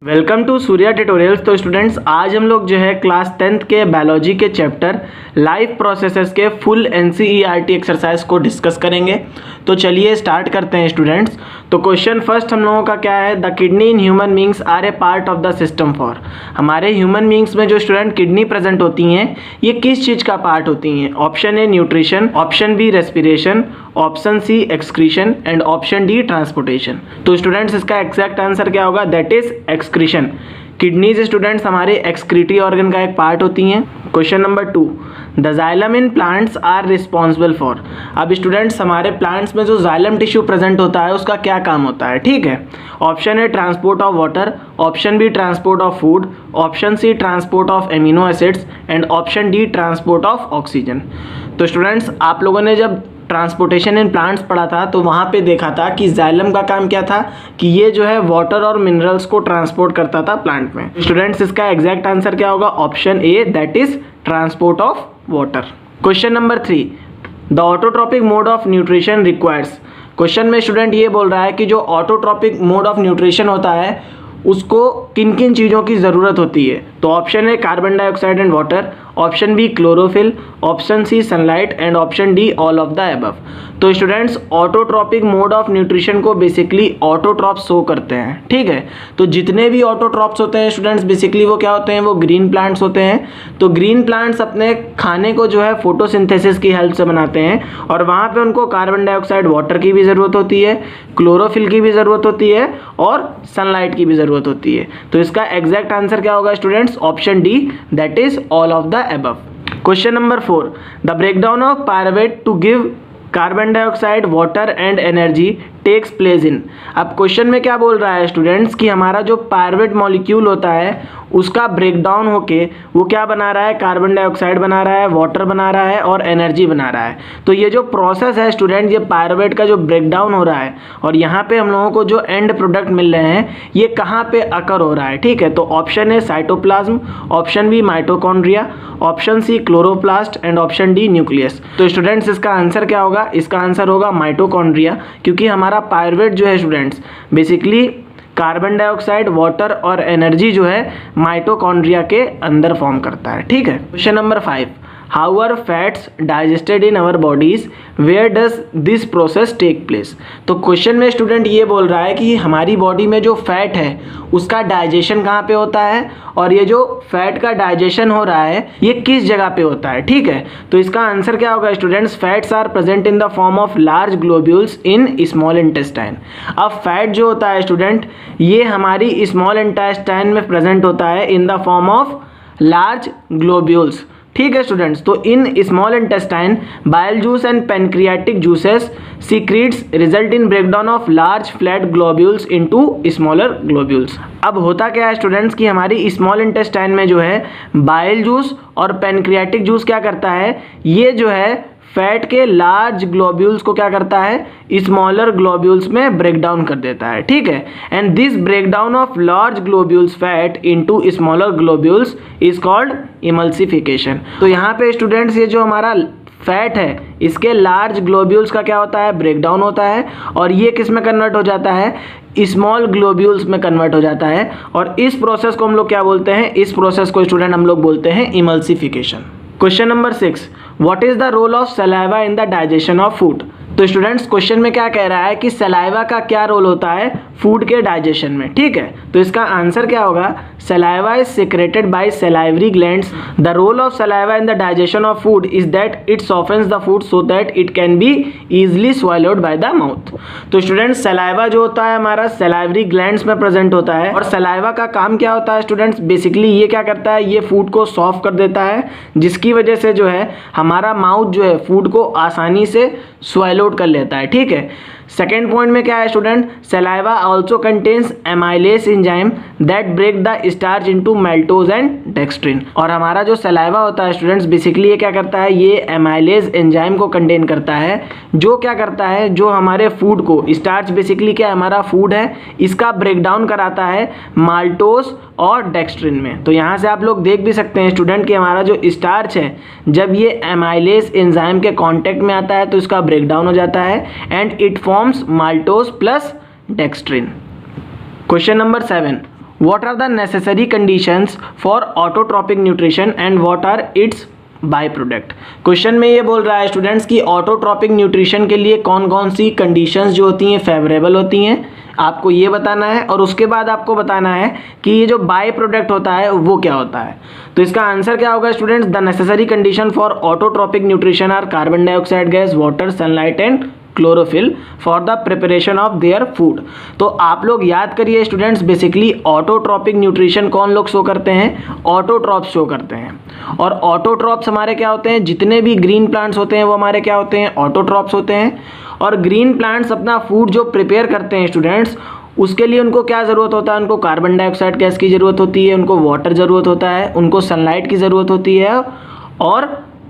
Welcome to Surya tutorials. तो students, आज हम लोग जो है क्लास 10th के बायोलॉजी के चैप्टर लाइफ प्रोसेसेस के फुल एनसीईआरटी एक्सरसाइज को डिस्कस करेंगे। तो चलिए स्टार्ट करते हैं स्टूडेंट्स। तो क्वेश्चन फर्स्ट हम लोगों का क्या है, the kidney in human beings are a part of the system for. हमारे ह्यूमन बींग्स में जो स्टूडेंट किडनी प्रेजेंट होती हैं ये किस चीज़ का पार्ट होती हैं? Option A nutrition, option B respiration, option C excretion and option D transportation. तो स्टूडेंट्स इसका एग्जैक्ट आंसर क्या होगा? That is excretion. Kidneys students हमारे एक्सक्रीटरी ऑर्गन का एक पार्ट होती हैं। Question number 2, the xylem in plants are responsible for. अब स्टूडेंट्स हमारे प्लांट्स में जो जाइलम टिश्यू प्रेजेंट होता है उसका क्या काम होता है? ठीक है, option A transport of water, option B transport of food, option C transport of amino acids and option D transport of oxygen. तो स्टूडेंट्स आप लोगों ने जब ट्रांसपोर्टेशन इन प्लांट्स पढ़ा था तो वहाँ पे देखा था कि जाइलम का काम क्या था कि ये जो है वाटर और मिनरल्स को ट्रांसपोर्ट करता था प्लांट में। स्टूडेंट्स इसका एग्जैक्ट आंसर क्या होगा? Option A, that is transport of water. Question number 3, the autotrophic mode of nutrition requires. Question में स्टूडेंट ये बोल रहा है कि जो ऑटोट्रॉपिक मोड ऑफ न्यूट्रिशन होता है उसको किन किन चीज़ों की ज़रूरत होती है? तो option A carbon dioxide and water, option B chlorophyll, option C sunlight and option D all of the above. तो students autotrophic mode of nutrition को बेसिकली ऑटोट्रॉप्स शो करते हैं। ठीक है, तो जितने भी ऑटोट्रॉप्स होते हैं स्टूडेंट्स बेसिकली वो क्या होते हैं? वो ग्रीन प्लांट्स होते हैं। तो ग्रीन प्लांट्स अपने खाने को जो है फोटोसिंथेसिस की हेल्प से बनाते हैं और वहाँ पे उनको कार्बन डाइऑक्साइड वाटर की भी ज़रूरत होती है, क्लोरोफिल की भी ज़रूरत होती है और सनलाइट की भी ज़रूरत होती है। तो इसका एग्जैक्ट आंसर क्या होगा students? Option D, that is all of the above. Question number 4, the breakdown of pyruvate to give carbon dioxide water and energy takes place in. अब क्वेश्चन में क्या बोल रहा है स्टूडेंट्स कि हमारा जो पायरुवेट मॉलिक्यूल होता है उसका ब्रेकडाउन होके वो क्या बना रहा है? कार्बन डाइऑक्साइड बना रहा है, वाटर बना रहा है और एनर्जी बना रहा है। तो ये जो प्रोसेस है स्टूडेंट, ये पायरुवेट का जो ब्रेकडाउन हो रहा है और यहाँ पे हम लोगों को जो एंड प्रोडक्ट मिल रहे हैं ये कहाँ पे अकर हो रहा है? ठीक है, तो option A cytoplasm, option B mitochondria, option C chloroplast and option D nucleus. तो स्टूडेंट्स इसका आंसर क्या होगा? इसका आंसर होगा माइटोकॉन्ड्रिया, क्योंकि हमारा पायरुवेट जो है students basically carbon dioxide, water और एनर्जी जो है माइटोकॉन्ड्रिया के अंदर फॉर्म करता है। ठीक है, question number 5, how are fats digested in our bodies, where does this process take place. तो क्वेश्चन में स्टूडेंट ये बोल रहा है कि हमारी बॉडी में जो फैट है उसका डाइजेशन कहाँ पे होता है और ये जो फैट का डाइजेशन हो रहा है ये किस जगह पे होता है? ठीक है, तो इसका आंसर क्या होगा students? Fats are present in the form of large globules in small intestine. अब फैट जो होता है स्टूडेंट ये हमारी स्मॉल इंटेस्टाइन में प्रेजेंट होता है इन the form of large globules. ठीक है स्टूडेंट्स, तो इन small intestine bile juice and pancreatic juices secrets result in breakdown of large flat globules into smaller globules. अब होता क्या है स्टूडेंट्स कि हमारी स्मॉल इंटेस्टाइन में जो है बाइल जूस और पेनक्रियाटिक जूस क्या करता है, ये जो है फैट के लार्ज ग्लोब्यूल्स को क्या करता है? स्मॉलर ग्लोब्यूल्स में ब्रेक डाउन कर देता है। ठीक है, and this breakdown of large globules fat into smaller globules is called emulsification. तो यहाँ पे स्टूडेंट्स ये जो हमारा फैट है इसके लार्ज ग्लोब्यूल्स का क्या होता है? ब्रेक डाउन होता है और ये किस में कन्वर्ट हो जाता है? स्मॉल ग्लोब्यूल्स में कन्वर्ट हो जाता है और इस प्रोसेस को हम लोग क्या बोलते हैं? इस प्रोसेस को स्टूडेंट हम लोग बोलते हैं emulsification. Question number 6, what is the role of saliva in the digestion of food. तो स्टूडेंट्स क्वेश्चन में क्या कह रहा है कि सलाइवा का क्या रोल होता है फूड के डाइजेशन में? ठीक है, तो इसका आंसर क्या होगा? Saliva is secreted by salivary glands. The role of saliva in the digestion of food is that it softens the food so that it can be easily swallowed by the mouth. तो students saliva जो होता है हमारा salivary glands में present होता है और saliva का काम क्या होता है स्टूडेंट्स? बेसिकली ये क्या करता है? ये फूड को सॉफ्ट कर देता है जिसकी वजह से जो है हमारा माउथ जो है फूड को आसानी से स्वैलोड कर लेता है। ठीक है, सेकेंड पॉइंट में क्या है student? Saliva also contains amylase enzyme that break the starch into maltose and dextrin. और हमारा जो सलाइवा होता है स्टूडेंट्स बेसिकली ये क्या करता है? ये एमाइलेज एंजाइम को कंटेन करता है जो क्या करता है? जो हमारे फूड को, स्टार्च बेसिकली क्या हमारा फूड है, इसका ब्रेक डाउन कराता है माल्टोज और डेक्स्ट्रिन में। तो यहाँ से आप लोग देख भी सकते हैं स्टूडेंट कि हमारा जो स्टार्च है जब ये एमाइलेज एंजाइम के कांटेक्ट में आता है तो इसका ब्रेक डाउन हो जाता है and it forms maltose plus dextrin. Question number 7, What are the necessary conditions for autotrophic nutrition and what are its by product? Question में ये बोल रहा है स्टूडेंट्स कि ऑटोट्रॉपिक न्यूट्रिशन के लिए कौन कौन सी कंडीशंस जो होती हैं फेवरेबल होती हैं, आपको ये बताना है और उसके बाद आपको बताना है कि ये जो बाई प्रोडक्ट होता है वो क्या होता है। तो इसका आंसर क्या होगा students? The necessary condition for autotrophic nutrition are carbon dioxide gas, water, sunlight and chlorophyll for the preparation of their food. तो आप लोग याद करिए स्टूडेंट्स, बेसिकली ऑटोट्रॉपिक न्यूट्रिशन कौन लोग शो करते हैं? ऑटोट्रॉप्स शो करते हैं। और ऑटोट्रॉप्स हमारे क्या होते हैं? जितने भी ग्रीन प्लांट्स होते हैं वो हमारे क्या होते हैं? ऑटोट्रॉप्स होते हैं। और ग्रीन प्लांट्स अपना फूड जो प्रिपेयर करते हैं स्टूडेंट्स, उसके लिए उनको क्या ज़रूरत होता है? उनको कार्बन डाइऑक्साइड गैस की ज़रूरत होती है, उनको वाटर ज़रूरत होता है, उनको सनलाइट की ज़रूरत होती है और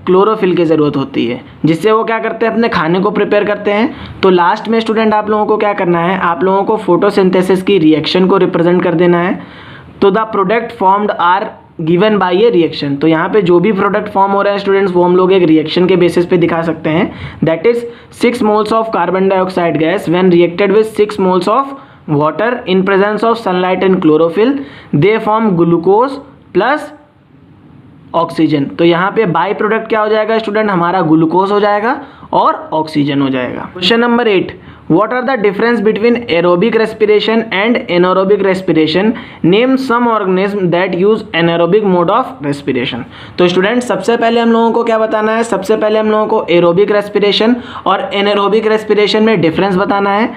क्लोरोफिल की ज़रूरत होती है, जिससे वो क्या करते हैं? अपने खाने को प्रिपेयर करते हैं। तो लास्ट में स्टूडेंट आप लोगों को क्या करना है? आप लोगों को फोटोसिंथेसिस की रिएक्शन को रिप्रेजेंट कर देना है। तो the product formed are given by a reaction. तो यहाँ पे जो भी प्रोडक्ट फॉर्म हो रहा है स्टूडेंट्स वो हम लोग एक रिएक्शन के बेसिस पे दिखा सकते हैं। That is 6 moles of carbon dioxide gas when reacted with 6 moles of water in presence of sunlight and chlorophyll, they form glucose plus oxygen. तो यहाँ पे बाई प्रोडक्ट क्या हो जाएगा स्टूडेंट? हमारा ग्लूकोज हो जाएगा और ऑक्सीजन हो जाएगा। Question number 8, what are the difference between aerobic respiration and anaerobic respiration? Name some organism that use anaerobic mode of respiration. तो स्टूडेंट सबसे पहले हम लोगों को क्या बताना है? सबसे पहले हम लोगों को एरोबिक रेस्पिरेशन और एनारोबिक रेस्पिरेशन में डिफरेंस बताना है।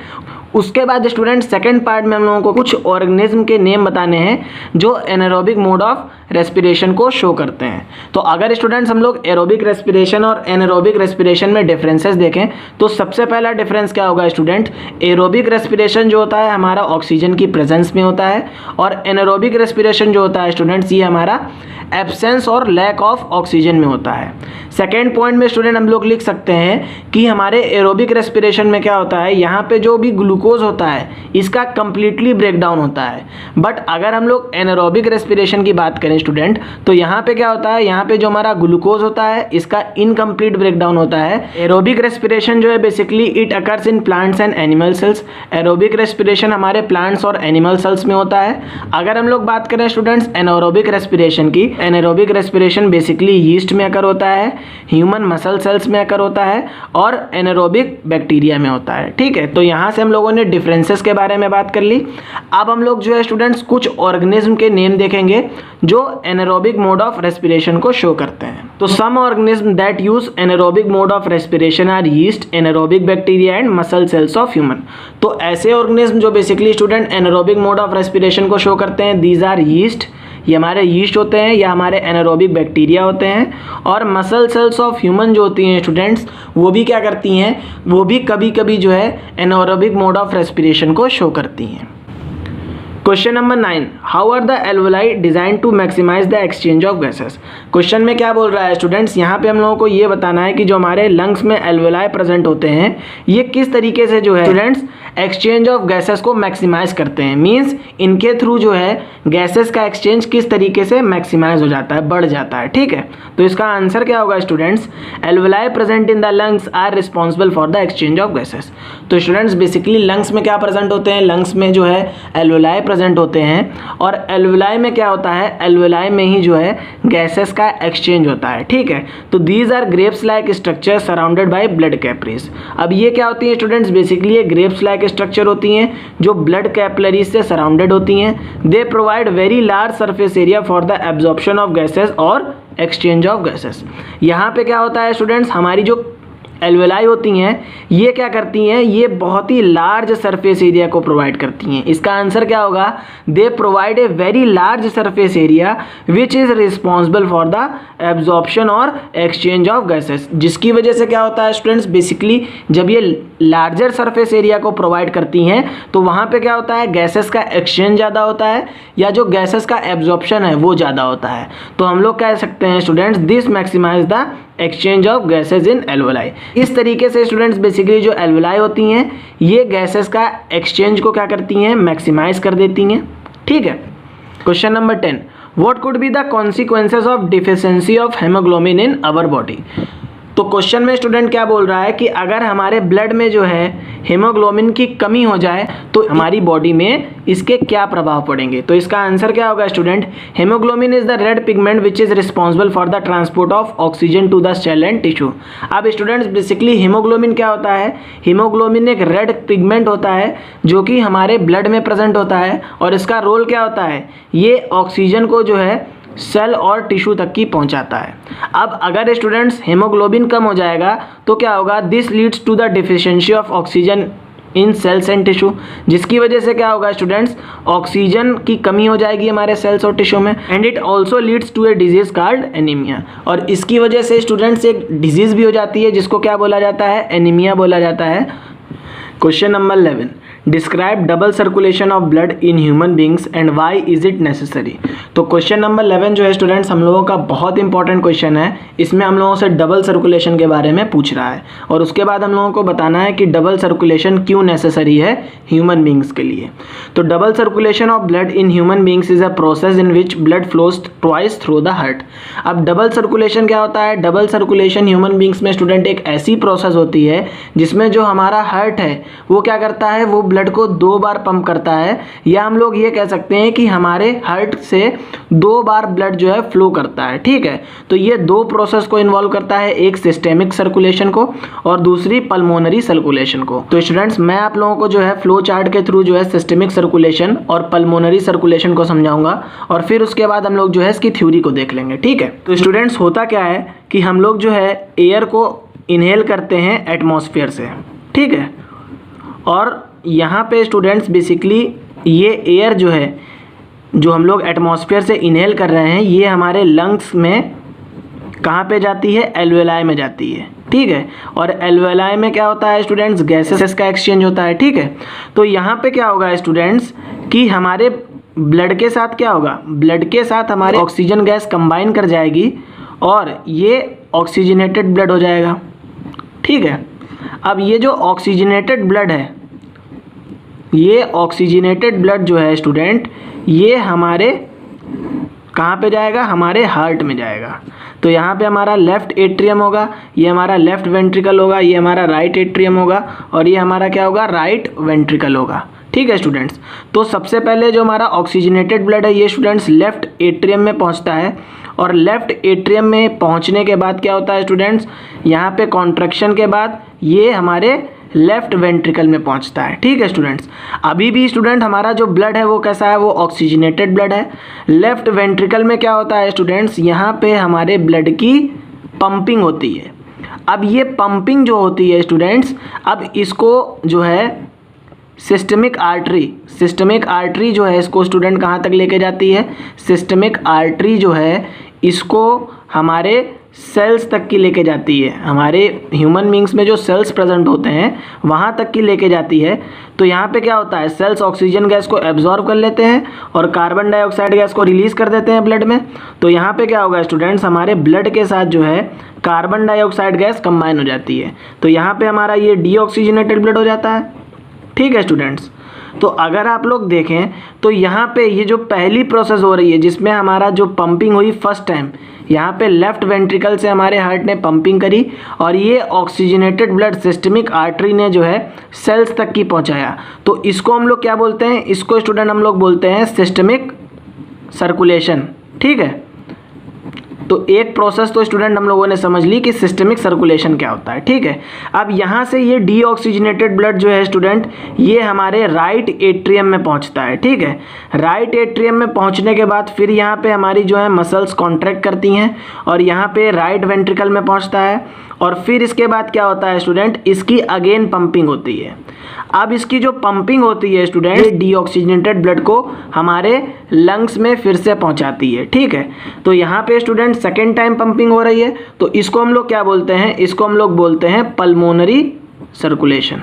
उसके बाद स्टूडेंट सेकंड पार्ट में हम लोगों को कुछ ऑर्गेनिज्म के नेम बताने हैं जो एनारोबिक मोड ऑफ रेस्पिरेशन को शो करते हैं। तो अगर स्टूडेंट्स हम लोग एरोबिक रेस्पिरेशन और एनारोबिक रेस्पिरेशन में डिफरेंसेस देखें तो सबसे पहला डिफरेंस क्या होगा स्टूडेंट? एरोबिक रेस्पिरेशन जो होता है हमारा ऑक्सीजन की प्रेजेंस में होता है और एनारोबिक रेस्पिरेशन जो होता है स्टूडेंट्स ये हमारा एब्सेंस और लैक ऑफ ऑक्सीजन में होता है। सेकेंड पॉइंट में स्टूडेंट हम लोग लिख सकते हैं कि हमारे एरोबिक रेस्पिरेशन में क्या होता है? यहाँ पे जो भी ग्लूकोज होता है इसका कंप्लीटली ब्रेकडाउन होता है। बट अगर हम लोग एनारोबिक रेस्पिरेशन की बात करें स्टूडेंट तो यहाँ पे क्या होता है? यहाँ पे जो हमारा ग्लूकोज होता है इसका इनकम्प्लीट ब्रेकडाउन होता है। एरोबिक रेस्पिरेशन जो है basically it occurs in plants and animal cells. Aerobic respiration हमारे प्लांट्स और एनिमल सेल्स में होता है। अगर हम लोग बात करें स्टूडेंट्स एनारोबिक रेस्पिरेशन की, एनारोबिक रेस्पिरेशन बेसिकली यीस्ट में अकर होता है, ह्यूमन मसल सेल्स में अकर होता है और एनारोबिक बैक्टीरिया में होता है। ठीक है, तो यहाँ से हम लोगों ने डिफरेंसेस के बारे में बात कर ली। अब हम लोग जो है स्टूडेंट्स कुछ ऑर्गेनिज्म के नेम देखेंगे जो एनारोबिक मोड ऑफ रेस्पिरेशन को शो करते हैं। तो some organism that use anaerobic mode of respiration are yeast, anaerobic bacteria and muscle cells of human. तो ऐसे ऑर्गेनिज्म जो basically student anaerobic mode of respiration को शो करते हैं, दीज आर यीस्ट, ये हमारे यीस्ट होते हैं या हमारे एनारोबिक बैक्टीरिया होते हैं। और मसल सेल्स ऑफ ह्यूमन जो होती हैं स्टूडेंट्स वो भी क्या करती हैं? वो भी कभी कभी जो है एनारोबिक मोड ऑफ रेस्पिरेशन को शो करती हैं। Question number 9, how are the alveoli design to maximize the exchange of gases? Question में क्या बोल रहा है स्टूडेंट्स? यहाँ पे हम लोगों को ये बताना है कि जो हमारे लंग्स में एल्वेलाई प्रेजेंट होते हैं ये किस तरीके से जो है स्टूडेंट्स एक्सचेंज ऑफ गैसेस को मैक्सिमाइज करते हैं। मीन्स इनके थ्रू जो है गैसेस का एक्सचेंज किस तरीके से मैक्सिमाइज हो जाता है, बढ़ जाता है। ठीक है, तो इसका आंसर क्या होगा students? Alveoli present in the lungs are responsible for the exchange of gases. तो स्टूडेंट्स बेसिकली लंग्स में क्या प्रेजेंट होते हैं? लंग्स में जो है एल्वेलाई प्रेजेंट होते हैं और एल्वेलाई में क्या होता है? एल्वेलाई में ही जो है गैसेस का एक्सचेंज होता है। ठीक है, तो these are grapes like structure surrounded by blood capillaries. अब ये क्या होती है स्टूडेंट्स? बेसिकली ये ग्रेप्स लाइक स्ट्रक्चर होती हैं जो ब्लड कैपिलरीज से सराउंडेड होती हैं। They provide very large surface area for the absorption of gases और एक्सचेंज ऑफ गैसेस। यहाँ पे क्या होता है स्टूडेंट्स? हमारी जो एल्वेलाई होती हैं ये क्या करती हैं? ये बहुत ही लार्ज सरफेस एरिया को प्रोवाइड करती हैं। इसका आंसर क्या होगा? They provide a very large surface area which is responsible for the absorption और एक्सचेंज ऑफ गैसेस। जिसकी वजह से क्या होता है स्टूडेंट्स? बेसिकली जब ये लार्जर सरफेस एरिया को प्रोवाइड करती हैं तो वहाँ पे क्या होता है? गैसेस का एक्सचेंज ज़्यादा होता है या जो गैसेस का एब्जॉर्प्शन है वो ज़्यादा होता है। तो हम लोग कह सकते हैं students this maximize the exchange of gases in alveoli. इस तरीके से स्टूडेंट्स बेसिकली जो एल्वेलाई होती हैं ये गैसेस का एक्सचेंज को क्या करती हैं? मैक्सिमाइज कर देती हैं। ठीक है, question number 10, what could be the consequences of deficiency of haemoglobin in our body? तो तो क्वेश्चन में स्टूडेंट क्या बोल रहा है कि अगर हमारे ब्लड में जो है हीमोग्लोबिन की कमी हो जाए तो हमारी बॉडी में इसके क्या प्रभाव पड़ेंगे। तो इसका आंसर क्या होगा student, haemoglobin is the red pigment which is responsible for the transport of oxygen to the cell and tissue. अब स्टूडेंट्स बेसिकली हीमोग्लोबिन क्या होता है, हीमोग्लोबिन एक रेड पिगमेंट होता है जो कि हमारे ब्लड में प्रेजेंट होता है और इसका रोल क्या होता है, ये ऑक्सीजन को जो है सेल और टिश्यू तक की पहुंचाता है। अब अगर स्टूडेंट्स हीमोग्लोबिन कम हो जाएगा तो क्या होगा, this leads to the deficiency of oxygen in cells and tissue, जिसकी वजह से क्या होगा स्टूडेंट्स, ऑक्सीजन की कमी हो जाएगी हमारे सेल्स और टिश्यू में। And it also leads to a disease called anaemia, और इसकी वजह से स्टूडेंट्स एक डिजीज भी हो जाती है जिसको क्या बोला जाता है, एनीमिया बोला जाता है। Question number 11, describe double circulation of blood in human beings and why is it necessary. तो क्वेश्चन नंबर 11 जो है स्टूडेंट्स हम लोगों का बहुत इंपॉर्टेंट क्वेश्चन है। इसमें हम लोगों से डबल सर्कुलेशन के बारे में पूछ रहा है और उसके बाद हम लोगों को बताना है कि डबल सर्कुलेशन क्यों नेसेसरी है ह्यूमन बींग्स के लिए। तो double circulation of blood in human beings is a process in which blood flows twice through the heart. अब डबल सर्कुलेशन क्या होता है, डबल सर्कुलेशन ह्यूमन बींग्स में स्टूडेंट एक ऐसी प्रोसेस होती है जिसमें जो हमारा हार्ट है वो क्या करता है, वो ब्लड को 2 बार पंप करता है, या हम लोग ये कह सकते हैं कि हमारे हार्ट से 2 बार ब्लड जो है फ्लो करता है। ठीक है, तो ये 2 प्रोसेस को इन्वॉल्व करता है, एक सिस्टेमिक सर्कुलेशन को और दूसरी पल्मोनरी सर्कुलेशन को। तो स्टूडेंट्स मैं आप लोगों को जो है फ्लो चार्ट के थ्रू जो है सिस्टेमिक सर्कुलेशन और पल्मोनरी सर्कुलेशन को समझाऊंगा और फिर उसके बाद हम लोग जो है इसकी थ्योरी को देख लेंगे। ठीक है, तो स्टूडेंट्स होता क्या है कि हम लोग जो है एयर को इनहेल करते हैं एटमॉस्फेयर से। ठीक है, और यहाँ पे स्टूडेंट्स बेसिकली ये एयर जो है जो हम लोग एटमॉस्फेयर से इनहेल कर रहे हैं ये हमारे लंग्स में कहाँ पे जाती है, एल्वेलाई में जाती है। ठीक है, और एल्वेलाई में क्या होता है स्टूडेंट्स, गैसेस का एक्सचेंज होता है। ठीक है, तो यहाँ पे क्या होगा स्टूडेंट्स कि हमारे ब्लड के साथ क्या होगा, ब्लड के साथ हमारे ऑक्सीजन गैस कंबाइन कर जाएगी और ये ऑक्सीजनेटेड ब्लड हो जाएगा। ठीक है, अब ये जो ऑक्सीजनेटेड ब्लड है, ये ऑक्सीजनेटेड ब्लड जो है स्टूडेंट ये हमारे कहाँ पे जाएगा, हमारे हार्ट में जाएगा। तो यहाँ पे हमारा लेफ्ट एट्रियम होगा, ये हमारा लेफ्ट वेंट्रिकल होगा, ये हमारा राइट एट्रियम होगा और ये हमारा क्या होगा, राइट वेंट्रिकल होगा। ठीक है स्टूडेंट्स, तो सबसे पहले जो हमारा ऑक्सीजनेटेड ब्लड है ये स्टूडेंट्स लेफ्ट एट्रियम में पहुँचता है और लेफ्ट एट्रियम में पहुँचने के बाद क्या होता है स्टूडेंट्स, यहाँ पे कॉन्ट्रैक्शन के बाद ये हमारे लेफ्ट वेंट्रिकल में पहुंचता है। ठीक है स्टूडेंट्स, अभी भी स्टूडेंट हमारा जो ब्लड है वो कैसा है, वो ऑक्सीजनेटेड ब्लड है। लेफ्ट वेंट्रिकल में क्या होता है स्टूडेंट्स, यहाँ पे हमारे ब्लड की पंपिंग होती है। अब ये पंपिंग जो होती है स्टूडेंट्स, अब इसको जो है सिस्टमिक आर्टरी जो है इसको स्टूडेंट कहाँ तक लेके जाती है, सिस्टमिक आर्टरी जो है इसको हमारे सेल्स तक की लेके जाती है। हमारे ह्यूमन बींग्स में जो सेल्स प्रेजेंट होते हैं वहाँ तक की लेके जाती है। तो यहाँ पे क्या होता है, सेल्स ऑक्सीजन गैस को एब्जॉर्ब कर लेते हैं और कार्बन डाइऑक्साइड गैस को रिलीज़ कर देते हैं ब्लड में। तो यहाँ पे क्या होगा स्टूडेंट्स, हमारे ब्लड के साथ जो है कार्बन डाइऑक्साइड गैस कंबाइन हो जाती है। तो यहाँ पे हमारा ये डीऑक्सीजनेटेड ब्लड हो जाता है। ठीक है स्टूडेंट्स, तो अगर आप लोग देखें तो यहाँ पे ये जो पहली प्रोसेस हो रही है जिसमें हमारा जो पंपिंग हुई फर्स्ट टाइम, यहाँ पे लेफ्ट वेंट्रिकल से हमारे हार्ट ने पंपिंग करी और ये ऑक्सीजनेटेड ब्लड सिस्टमिक आर्टरी ने जो है सेल्स तक की पहुँचाया। तो इसको हम लोग क्या बोलते हैं, इसको स्टूडेंट हम लोग बोलते हैं सिस्टमिक सर्कुलेशन। ठीक है, तो एक प्रोसेस तो स्टूडेंट हम लोगों ने समझ ली कि सिस्टमिक सर्कुलेशन क्या होता है। ठीक है, अब यहाँ से ये डीऑक्सीजनेटेड ब्लड जो है स्टूडेंट ये हमारे राइट एट्रियम में पहुँचता है। ठीक है, राइट एट्रियम में पहुँचने के बाद फिर यहाँ पे हमारी जो है मसल्स कॉन्ट्रैक्ट करती हैं और यहाँ पे राइट वेंट्रिकल में पहुँचता है और फिर इसके बाद क्या होता है स्टूडेंट, इसकी अगेन पंपिंग होती है। अब इसकी जो पंपिंग होती है स्टूडेंट डीऑक्सीजनेटेड ब्लड को हमारे लंग्स में फिर से पहुंचाती है। ठीक है, तो यहाँ पे स्टूडेंट सेकेंड टाइम पंपिंग हो रही है, तो इसको हम लोग क्या बोलते हैं, इसको हम लोग बोलते हैं पल्मोनरी सर्कुलेशन।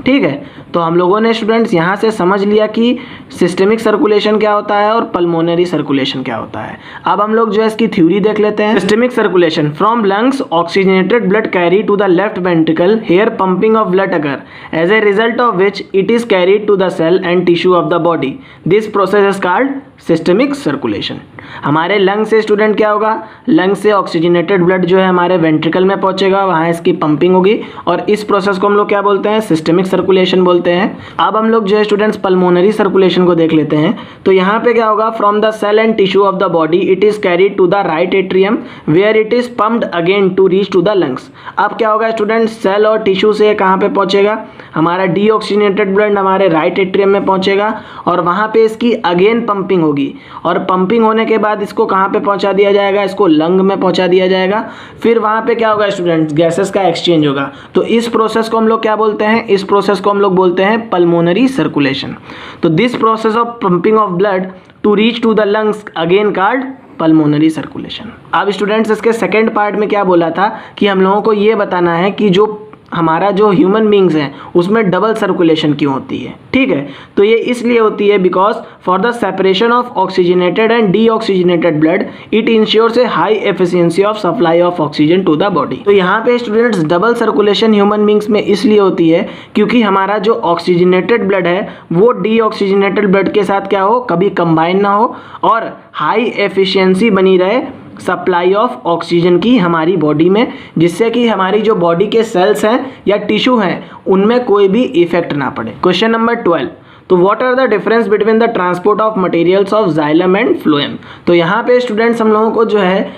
ठीक है, तो हम लोगों ने स्टूडेंट्स यहाँ से समझ लिया कि सिस्टमिक सर्कुलेशन क्या होता है और पल्मोनरी सर्कुलेशन क्या होता है। अब हम लोग जो है इसकी थ्योरी देख लेते हैं। Systemic circulation, from lungs oxygenated blood carry to the left ventricle, here pumping of blood occur, as a result of which it is carried to the cell and tissue of the body. This process is called systemic circulation. हमारे lung से student क्या होगा, lung से oxygenated blood जो है हमारे ventricle में पहुंचेगा, वहाँ इसकी पंपिंग होगी और इस प्रोसेस को हम लोग क्या बोलते हैं, सिस्टमिक सर्कुलेशन बोलते हैं। अब हम लोग जो है स्टूडेंट्स पल्मोनरी सर्कुलेशन को देख लेते हैं। तो यहाँ पे क्या होगा, from the cell and tissue of the body it is carried to the right atrium where it is pumped again to reach to the lungs. अब क्या होगा स्टूडेंट्स, सेल और टिश्यू से कहाँ पे पहुंचेगा, हमारा डीऑक्सीजनेटेड ब्लड हमारे राइट एट्रियम में पहुंचेगा और वहाँ पे इसकी अगेन पंपिंग होगी और पंपिंग होने के बाद इसको कहाँ पे पहुंचा दिया जाएगा, इसको लंग में पहुंचा दिया जाएगा। फिर वहाँ पे क्या होगा स्टूडेंट्स, गैसेस का एक्सचेंज होगा। तो इस प्रोसेस को हम लोग क्या बोलते हैं, इस प्रोसेस को हम लोग बोलते हैं पल्मोनरी सर्कुलेशन। तो this process of pumping of blood to reach to the lungs again called pulmonary circulation. अब स्टूडेंट्स इसके सेकेंड पार्ट में क्या बोला था कि हम लोगों को ये बताना है कि जो हमारा जो ह्यूमन बींग्स हैं उसमें डबल सर्कुलेशन क्यों होती है। ठीक है, तो ये इसलिए होती है because for the separation of oxygenated and deoxygenated blood it ensures a high efficiency of supply of oxygen to the body. तो यहाँ पे students double circulation human beings में इसलिए होती है क्योंकि हमारा जो ऑक्सीजनेटेड ब्लड है वो डीऑक्सीजनेटेड ब्लड के साथ क्या हो, कभी कंबाइन ना हो और हाई एफिशिएंसी बनी रहे सप्लाई ऑफ ऑक्सीजन की हमारी बॉडी में, जिससे कि हमारी जो बॉडी के सेल्स हैं या टिश्यू हैं उनमें कोई भी इफेक्ट ना पड़े। क्वेश्चन नंबर 12, तो what are the difference between the transport of materials of xylem and phloem. तो यहाँ पे स्टूडेंट्स हम लोगों को जो है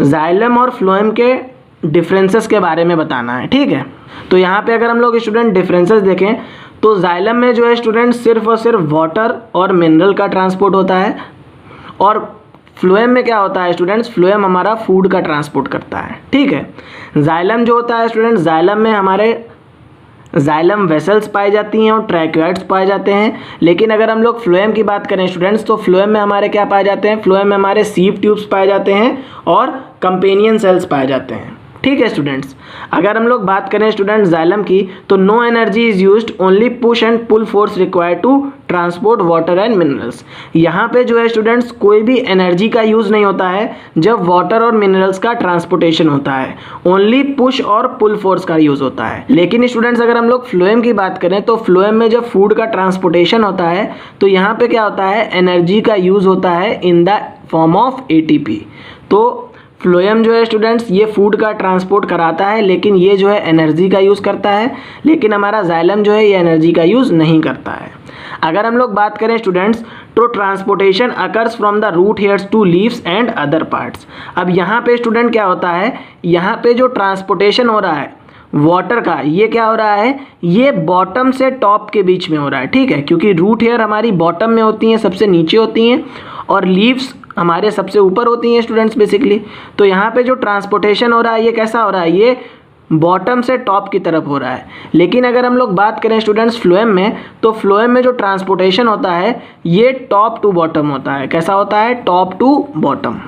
जाइलम और फ्लोएम के डिफरेंसेस के बारे में बताना है। ठीक है, तो यहाँ पे अगर हम लोग स्टूडेंट डिफरेंसेस देखें तो जाइलम में जो है स्टूडेंट सिर्फ और सिर्फ वाटर और मिनरल का ट्रांसपोर्ट होता है और फ्लोएम में क्या होता है स्टूडेंट्स, फ्लोएम हमारा फूड का ट्रांसपोर्ट करता है। ठीक है, जाइलम जो होता है स्टूडेंट्स, जाइलम में हमारे जाइलम वेसल्स पाई जाती हैं और ट्रैक्योइड्स पाए जाते हैं। लेकिन अगर हम लोग फ्लोएम की बात करें स्टूडेंट्स तो फ्लोएम में हमारे क्या पाए जाते हैं, फ्लोएम में हमारे सीव ट्यूब्स पाए जाते हैं और कंपेनियन सेल्स पाए जाते हैं। ठीक है स्टूडेंट्स, अगर हम लोग बात करें स्टूडेंट्स जाइलम की तो no energy is used, only push and pull force required to transport water and minerals. यहाँ पे जो है स्टूडेंट्स कोई भी एनर्जी का यूज़ नहीं होता है जब वाटर और मिनरल्स का ट्रांसपोर्टेशन होता है, ओनली पुश और पुल फोर्स का यूज़ होता है। लेकिन स्टूडेंट्स अगर हम लोग फ्लोएम की बात करें तो फ्लोएम में जब फूड का ट्रांसपोर्टेशन होता है तो यहाँ पे क्या होता है, एनर्जी का यूज़ होता है इन द फॉर्म ऑफ एटीपी। तो फ्लोएम जो है स्टूडेंट्स ये फूड का ट्रांसपोर्ट कराता है लेकिन ये जो है एनर्जी का यूज़ करता है, लेकिन हमारा जाइलम जो है ये एनर्जी का यूज़ नहीं करता है। अगर हम लोग बात करें स्टूडेंट्स तो transportation occurs from the root hairs to leaves and other parts. अब यहाँ पे स्टूडेंट क्या होता है, यहाँ पे जो ट्रांसपोर्टेशन हो रहा है वाटर का, ये क्या हो रहा है, ये बॉटम से टॉप के बीच में हो रहा है। ठीक है, क्योंकि रूट हेयर हमारी बॉटम में होती हैं, सबसे नीचे होती हैं और लीव्स हमारे सबसे ऊपर होती हैं स्टूडेंट्स बेसिकली। तो यहाँ पे जो ट्रांसपोर्टेशन हो रहा है ये कैसा हो रहा है, ये बॉटम से टॉप की तरफ हो रहा है। लेकिन अगर हम लोग बात करें स्टूडेंट्स फ्लोएम में तो फ्लोएम में जो ट्रांसपोर्टेशन होता है ये टॉप टू बॉटम होता है। कैसा होता है, टॉप टू बॉटम।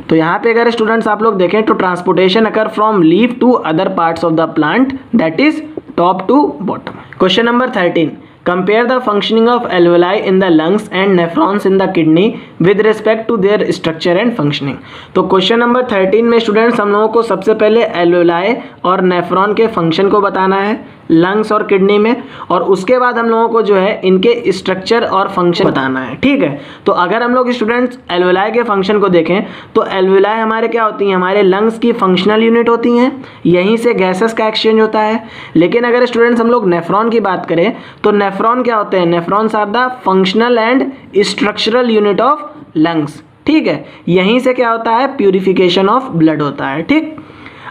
तो यहाँ पे अगर स्टूडेंट्स आप लोग देखें तो transportation occur from leaf to other parts of the plant, that is top to bottom. Question number 13, compare the functioning of alveoli in the lungs and nephrons in the kidney with respect to their structure and functioning. तो question number 13 में students हम लोगों को सबसे पहले alveoli और nephron के function को बताना है लंग्स और किडनी में, और उसके बाद हम लोगों को जो है इनके स्ट्रक्चर और फंक्शन बताना है। ठीक है, तो अगर हम लोग स्टूडेंट्स एल्वेलाई के फंक्शन को देखें तो एल्वेलाई हमारे क्या होती हैं, हमारे लंग्स की फंक्शनल यूनिट होती हैं, यहीं से गैसेस का एक्सचेंज होता है। लेकिन अगर स्टूडेंट्स हम लोग नेफ्रॉन की बात करें तो नेफ्रॉन क्या होते हैं, nephrons are the functional and structural unit of lungs. ठीक है, यहीं से क्या होता है, प्यूरिफिकेशन ऑफ ब्लड होता है। ठीक,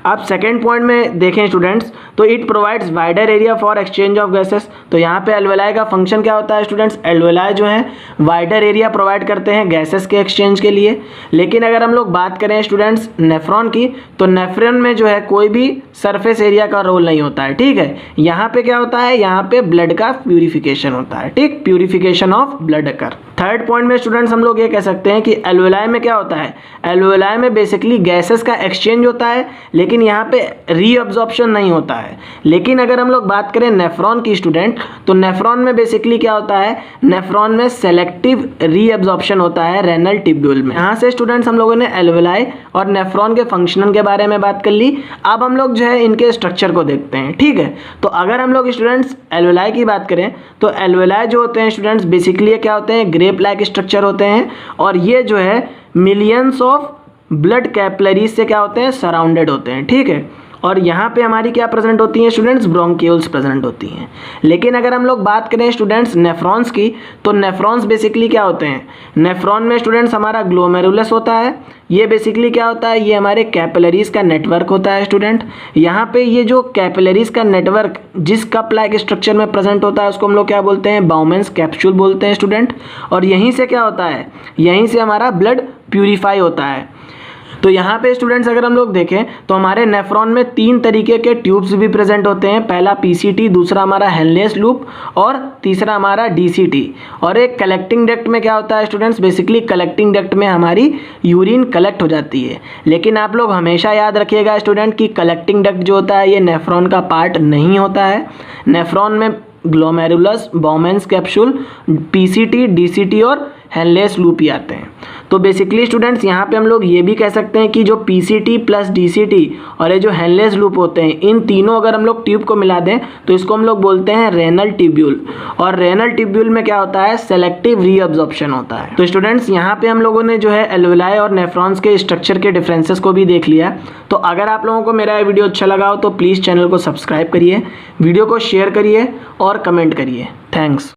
अब सेकेंड पॉइंट में देखें स्टूडेंट्स तो it provides wider area for exchange of gases. तो यहाँ पे एल्वेलाई का फंक्शन क्या होता है स्टूडेंट्स, एल्वेलाई जो है वाइडर एरिया प्रोवाइड करते हैं गैसेस के एक्सचेंज के लिए। लेकिन अगर हम लोग बात करें स्टूडेंट्स नेफ्रॉन की तो नेफ्रॉन में जो है कोई भी सरफेस एरिया का रोल नहीं होता है। ठीक है, यहाँ पे क्या होता है, यहाँ पे ब्लड का प्यूरिफिकेशन होता है। ठीक, purification of blood occur. Third point में स्टूडेंट्स हम लोग ये कह सकते हैं कि एल्वेलाई में क्या होता है, एल्वेलाई में बेसिकली गैसेस का एक्सचेंज होता है, लेकिन लेकिन यहाँ पे रीअब्जॉर्प्शन नहीं होता है। लेकिन अगर हम लोग बात करें नेफ्रॉन की स्टूडेंट, तो नेफ्रॉन में बेसिकली क्या होता है, नेफ्रॉन में सेलेक्टिव रीअब्जॉर्प्शन होता है रेनल ट्यूब्यूल में। यहाँ से स्टूडेंट्स हम लोगों ने एल्वेलाई और नेफ्रॉन के फंक्शनल के बारे में बात कर ली। अब हम लोग जो है इनके स्ट्रक्चर को देखते हैं, ठीक है। तो अगर हम लोग स्टूडेंट्स एल्वेलाई की बात करें तो एल्वेलाई जो होते हैं स्टूडेंट्स बेसिकली क्या होते हैं, ग्रेप लाइक स्ट्रक्चर होते हैं, और ये जो है मिलियंस ऑफ ब्लड कैपिलरीज से क्या होते हैं, सराउंडेड होते हैं, ठीक है। और यहाँ पे हमारी क्या प्रेजेंट होती हैं स्टूडेंट्स, ब्रोंक्यूल्स प्रेजेंट होती हैं। लेकिन अगर हम लोग बात करें स्टूडेंट्स नेफ्रॉन्स की, तो नेफ्रॉन्स बेसिकली क्या होते हैं, नेफ्रॉन में स्टूडेंट्स हमारा ग्लोमेरुलस होता है। ये बेसिकली क्या होता है, ये हमारे कैपिलरीज का नेटवर्क होता है स्टूडेंट। यहाँ पे ये जो कैपिलरीज का नेटवर्क जिस कप लाइक स्ट्रक्चर में प्रेजेंट होता है उसको हम लोग क्या बोलते हैं, बाउमेंस कैप्सूल बोलते हैं स्टूडेंट। और यहीं से क्या होता है, यहीं से हमारा ब्लड प्यूरिफाई होता है। तो यहाँ पे स्टूडेंट्स अगर हम लोग देखें तो हमारे नेफ्रॉन में 3 तरीके के ट्यूब्स भी प्रेजेंट होते हैं। पहला पीसीटी, दूसरा हमारा हेनलेस लूप और तीसरा हमारा डीसीटी। और एक कलेक्टिंग डक्ट में क्या होता है स्टूडेंट्स, बेसिकली कलेक्टिंग डक्ट में हमारी यूरिन कलेक्ट हो जाती है। लेकिन आप लोग हमेशा याद रखिएगा स्टूडेंट कि कलेक्टिंग डक्ट जो होता है ये नेफ्रॉन का पार्ट नहीं होता है। नेफ्रॉन में glomerulus, Bowman's capsule, PCT, DCT और हेनलेस लूप ही आते हैं। तो बेसिकली स्टूडेंट्स यहाँ पे हम लोग ये भी कह सकते हैं कि जो पीसीटी प्लस डीसीटी और ये जो हेनलेस लूप होते हैं, इन तीनों अगर हम लोग ट्यूब को मिला दें तो इसको हम लोग बोलते हैं रेनल ट्यूब्यूल। और रेनल ट्यूब्यूल में क्या होता है, सेलेक्टिव रीअब्जॉर्प्शन होता है। तो स्टूडेंट्स यहाँ पे हम लोगों ने जो है एल्वेलाई और नेफ्रॉन्स के स्ट्रक्चर के डिफरेंसेस को भी देख लिया। तो अगर आप लोगों को मेरा ये वीडियो अच्छा लगा हो तो प्लीज़ चैनल को सब्सक्राइब करिए, वीडियो को शेयर करिए और कमेंट करिए। थैंक्स।